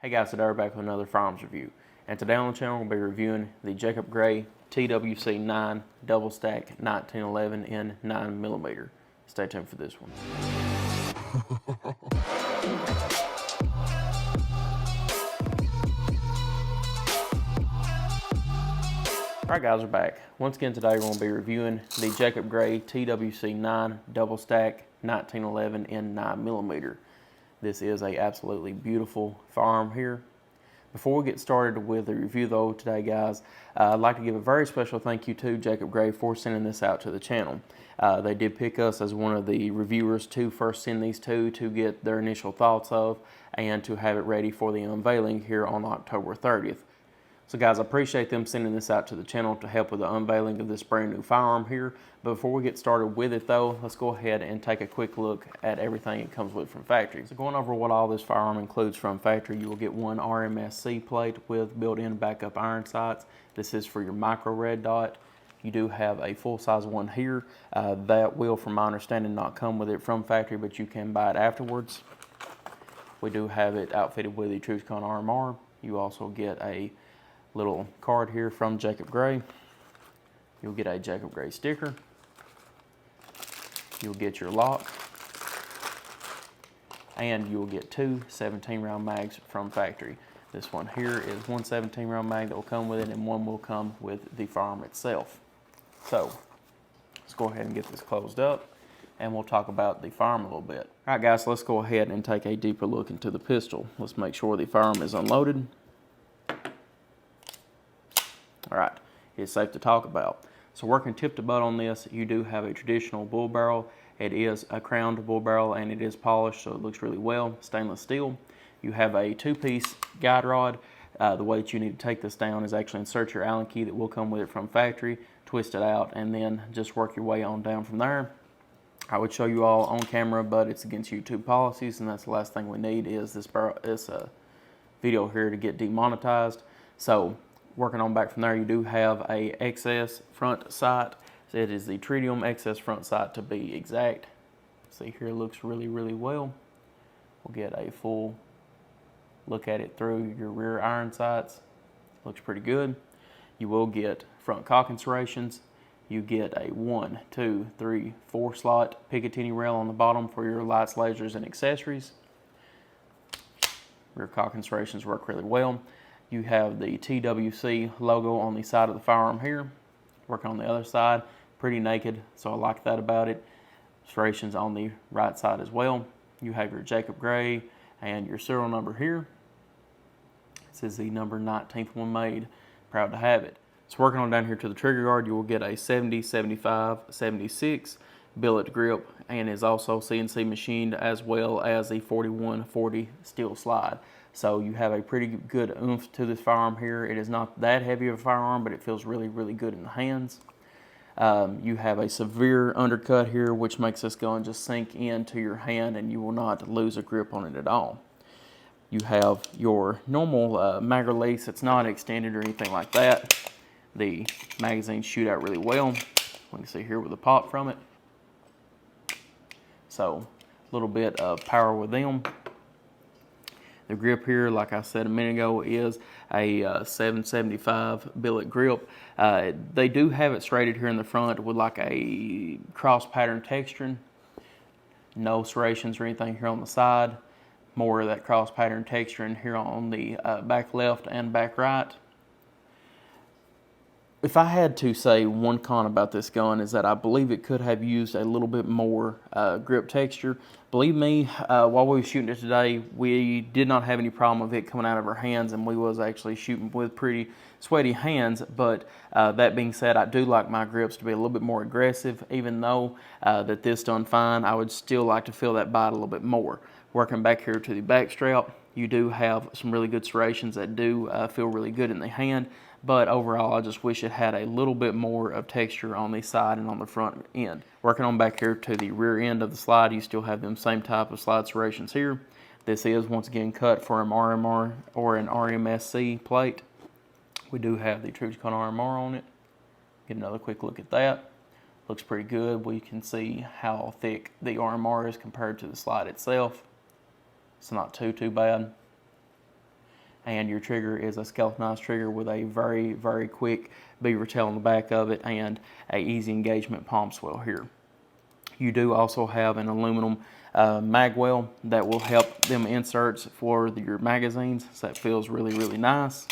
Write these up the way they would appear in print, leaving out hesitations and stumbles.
Hey guys, today we're back with another firearms review. And today on the channel we'll be reviewing the Jacob Gray TWC 9 double stack 1911 in 9mm. Stay tuned for this one. Alright guys, we're back. Once again today we're going to be reviewing the Jacob Gray TWC 9 double stack 1911 in 9mm. This is a absolutely beautiful firearm here. Before we get started with the review though today guys, I'd like to give a very special thank you to Jacob Gray for sending this out to the channel. They did pick us as one of the reviewers to first send these to get their initial thoughts of and to have it ready for the unveiling here on October 30th. So guys, I appreciate them sending this out to the channel to help with the unveiling of this brand new firearm here. But before we get started with it though, let's go ahead and take a quick look at everything it comes with from factory. So going over what all this firearm includes from factory, you will get one RMSC plate with built-in backup iron sights. This is for your micro red dot. You do have a full-size one here. That will, from my understanding, not come with it from factory, but you can buy it afterwards. We do have it outfitted with the TWC RMR. You also get a little card here from Jacob Gray. You'll get a Jacob Gray sticker. You'll get your lock. And you'll get two 17-round mags from factory. This one here is one 17-round mag that will come with it, and one will come with the firearm itself. So let's go ahead and get this closed up, and we'll talk about the firearm a little bit. All right guys, so let's go ahead and take a deeper look into the pistol. Let's make sure the firearm is unloaded. All right, it's safe to talk about. So working tip to butt on this, you do have a traditional bull barrel. It is a crowned bull barrel and it is polished, so it looks really well, stainless steel. You have a two-piece guide rod. The way that you need to take this down is actually insert your Allen key that will come with it from factory, twist it out, and then just work your way on down from there. I would show you all on camera, but it's against YouTube policies, and that's the last thing we need is this video here to get demonetized. So working on back from there, you do have a XS front sight. So it is the tritium XS front sight to be exact. See here, it looks really, really well. We'll get a full look at it through your rear iron sights. Looks pretty good. You will get front cock serrations. You get a 1, 2, 3, 4 slot Picatinny rail on the bottom for your lights, lasers, and accessories. Rear cock serrations work really well. You have the TWC logo on the side of the firearm here. Working on the other side, pretty naked, so I like that about it. Serrations on the right side as well. You have your Jacob Gray and your serial number here. This is the number 19th one made. Proud to have it. So working on down here to the trigger guard, you will get a 70, 75, 76 billet grip, and is also CNC machined, as well as the 4140 steel slide. So you have a pretty good oomph to this firearm here. It is not that heavy of a firearm, but it feels really, really good in the hands. You have a severe undercut here, which makes this gun just sink into your hand, and you will not lose a grip on it at all. You have your normal mag release. It's not extended or anything like that. The magazines shoot out really well. We can see here with the pop from it. So a little bit of power with them. The grip here, like I said a minute ago, is a 775 billet grip. They do have it serrated here in the front with like a cross pattern texturing. No serrations or anything here on the side. More of that cross pattern texturing here on the back left and back right. If I had to say one con about this gun is that I believe it could have used a little bit more grip texture. Believe me, while we were shooting it today, we did not have any problem with it coming out of our hands, and we was actually shooting with pretty sweaty hands. But that being said, I do like my grips to be a little bit more aggressive. Even though that this done fine, I would still like to feel that bite a little bit more. Working back here to the back strap, you do have some really good serrations that do feel really good in the hand. But overall, I just wish it had a little bit more of texture on the side and on the front end. Working on back here to the rear end of the slide, you still have them same type of slide serrations here. This is once again cut for an RMR or an RMSC plate. We do have the TWC RMR on it. Get another quick look at that. Looks pretty good. We can see how thick the RMR is compared to the slide itself. It's not too bad. and your trigger is a skeletonized trigger with a very, very quick beaver tail on the back of it and a easy engagement palm swell here. You do also have an aluminum mag well that will help them inserts for your magazines, so that feels really, really nice.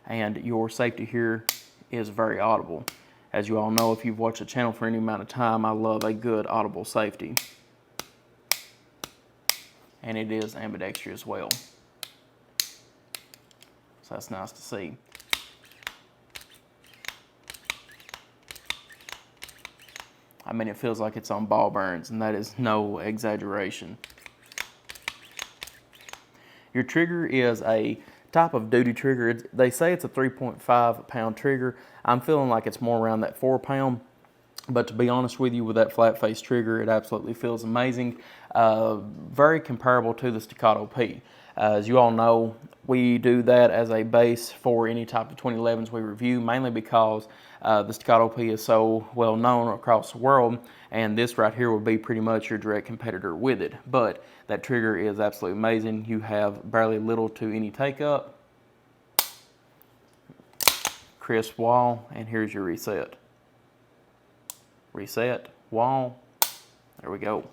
And your safety here is very audible. As you all know, if you've watched the channel for any amount of time, I love a good audible safety. And it is ambidextrous as well. So that's nice to see. I mean, it feels like it's on ball bearings, and that is no exaggeration. Your trigger is a type of duty trigger. They say it's a 3.5 pound trigger. I'm feeling like it's more around that 4 pound. But to be honest with you, with that flat face trigger, it absolutely feels amazing. Very comparable to the Staccato P. As you all know, we do that as a base for any type of 2011s we review, mainly because the Staccato P is so well known across the world, and this right here would be pretty much your direct competitor with it. But that trigger is absolutely amazing. You have barely little to any take up. Crisp wall, and here's your reset. Reset, wall, there we go.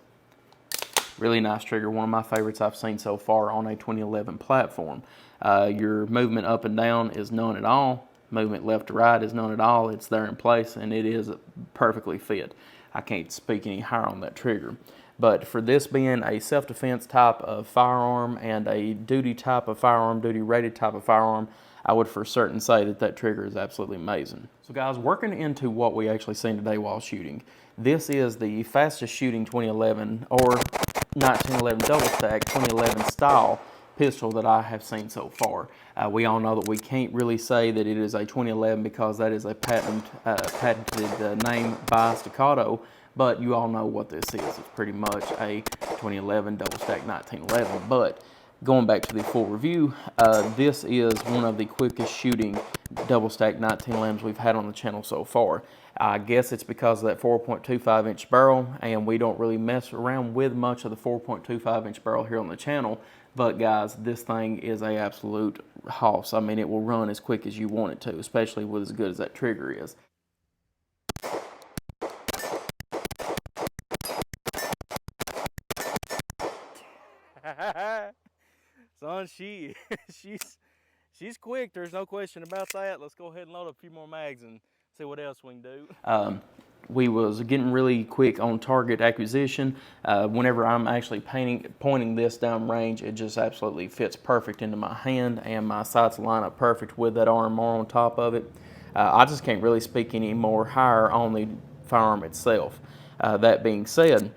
Really nice trigger, one of my favorites I've seen so far on a 2011 platform. Your movement up and down is none at all. Movement left to right is none at all. It's there in place, and it is perfectly fit. I can't speak any higher on that trigger. But for this being a self-defense type of firearm and a duty type of firearm, duty rated type of firearm, I would for certain say that that trigger is absolutely amazing. So guys, working into what we actually seen today while shooting, this is the fastest shooting 2011 or 1911 double stack 2011 style pistol that I have seen so far. We all know that we can't really say that it is a 2011 because that is a patented name by Staccato, but you all know what this is. It's pretty much a 2011 double stack 1911. But going back to the full review, this is one of the quickest shooting double stack 1911s we've had on the channel so far. I guess it's because of that 4.25 inch barrel, and we don't really mess around with much of the 4.25 inch barrel here on the channel. But guys, this thing is a absolute hoss. I mean, it will run as quick as you want it to, especially with as good as that trigger is. Son, she's quick. There's no question about that. Let's go ahead and load a few more mags and see what else we can do. We was getting really quick on target acquisition. Whenever I'm actually pointing this down range, it just absolutely fits perfect into my hand, and my sights line up perfect with that RMR on top of it. I just can't really speak any more higher on the firearm itself. That being said,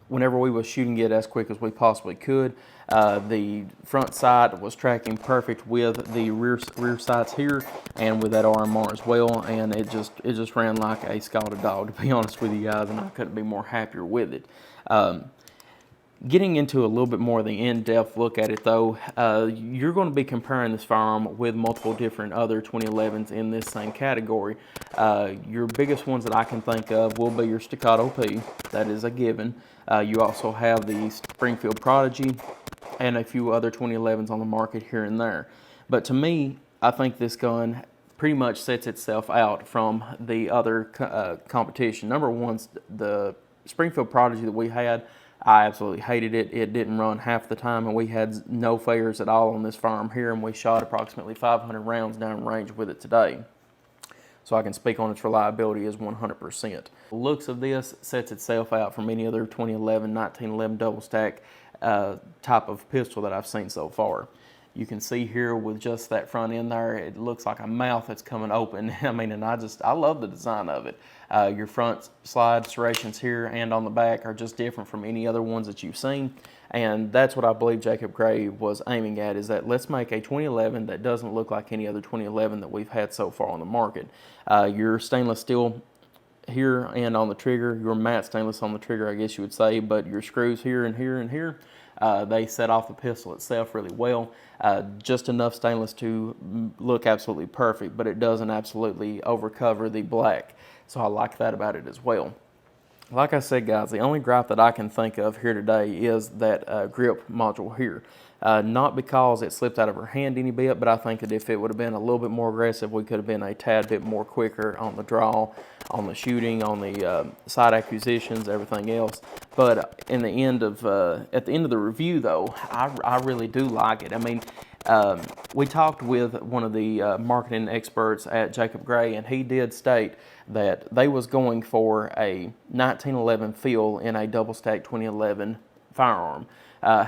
whenever we was shooting it as quick as we possibly could, the front sight was tracking perfect with the rear sights here and with that RMR as well, and it just ran like a scalded dog, to be honest with you guys, and I couldn't be more happier with it. Getting into a little bit more of the in-depth look at it though, you're going to be comparing this firearm with multiple different other 2011s in this same category. Your biggest ones that I can think of will be your Staccato P, that is a given. You also have the Springfield Prodigy and a few other 2011s on the market here and there. But to me, I think this gun pretty much sets itself out from the other competition. Number one's the Springfield Prodigy that we had. I absolutely hated it. It didn't run half the time, and we had no failures at all on this firearm here, and we shot approximately 500 rounds down range with it today. So I can speak on its reliability as 100%. The looks of this sets itself out from any other 2011, 1911 double stack type of pistol that I've seen so far. You can see here with just that front end there, it looks like a mouth that's coming open. I mean, and I love the design of it. Your front slide serrations here and on the back are just different from any other ones that you've seen. And that's what I believe Jacob Gray was aiming at, is that let's make a 2011 that doesn't look like any other 2011 that we've had so far on the market. Your stainless steel here and on the trigger, your matte stainless on the trigger, I guess you would say, but your screws here and here and here, they set off the pistol itself really well. Just enough stainless to look absolutely perfect, but it doesn't absolutely overcover the black. So I like that about it as well. Like I said, guys, the only gripe that I can think of here today is that grip module here. Not because it slipped out of her hand any bit, but I think that if it would have been a little bit more aggressive, we could have been a tad bit more quicker on the draw, on the shooting, on the side acquisitions, everything else. But in the end of at the end of the review, though, I really do like it. I mean, we talked with one of the marketing experts at Jacob Gray, and he did state that they was going for a 1911 feel in a double stack 2011 firearm.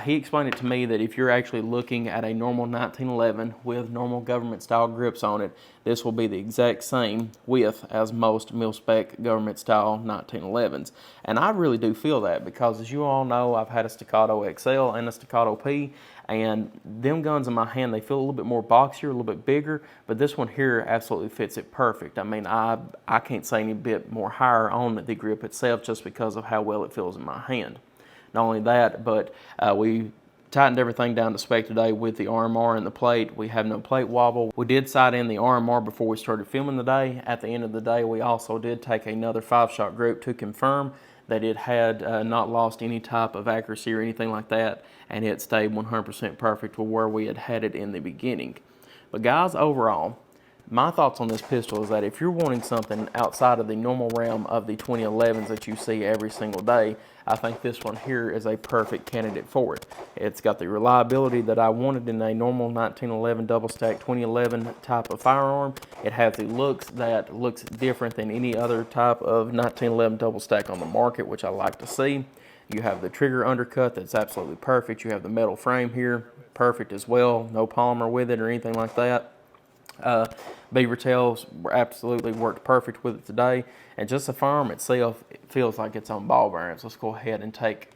He explained it to me that if you're actually looking at a normal 1911 with normal government style grips on it, this will be the exact same width as most mil-spec government style 1911s. And I really do feel that because, as you all know, I've had a Staccato XL and a Staccato P, and them guns in my hand, they feel a little bit more boxier, a little bit bigger, but this one here absolutely fits it perfect. I mean, I can't say any bit more higher on the grip itself just because of how well it feels in my hand. Not only that, but we tightened everything down to spec today with the RMR and the plate. We have no plate wobble. We did sight in the RMR before we started filming the day. At the end of the day, we also did take another 5-shot grip to confirm that it had not lost any type of accuracy or anything like that, and it stayed 100% perfect with where we had it in the beginning. But guys, overall, my thoughts on this pistol is that if you're wanting something outside of the normal realm of the 2011s that you see every single day, I think this one here is a perfect candidate for it. It's got the reliability that I wanted in a normal 1911 double stack 2011 type of firearm. It has the looks that looks different than any other type of 1911 double stack on the market, which I like to see. You have the trigger undercut that's absolutely perfect. You have the metal frame here, perfect as well. No polymer with it or anything like that. Beaver tails absolutely worked perfect with it today, and just the firearm itself, it feels like it's on ball bearings. Let's go ahead and take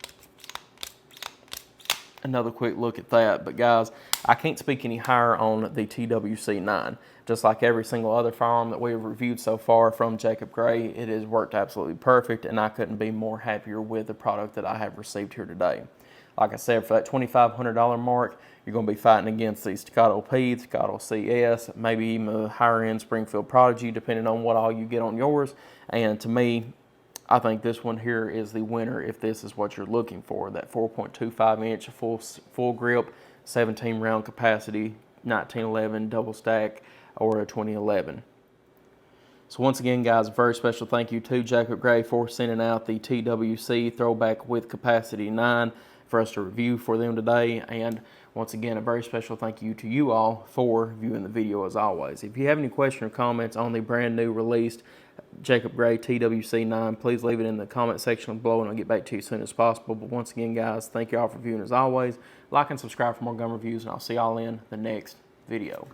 another quick look at that. But guys, I can't speak any higher on the TWC 9. Just like every single other firearm that we've reviewed so far from Jacob Gray, it has worked absolutely perfect, and I couldn't be more happier with the product that I have received here today. Like I said, for that $2,500 mark, you're going to be fighting against the Staccato P, Staccato CS, maybe even a higher-end Springfield Prodigy, depending on what all you get on yours. And to me, I think this one here is the winner if this is what you're looking for. That 4.25-inch full grip, 17-round capacity, 1911 double stack, or a 2011. So once again, guys, a very special thank you to Jacob Gray for sending out the TWC Throwback with Capacity 9 for us to review for them today. And once again, a very special thank you to you all for viewing the video as always. If you have any question or comments on the brand new released Jacob Gray TWC 9, please leave it in the comment section below and I'll get back to you as soon as possible. But once again, guys, thank you all for viewing as always. Like and subscribe for more gun reviews, and I'll see y'all in the next video.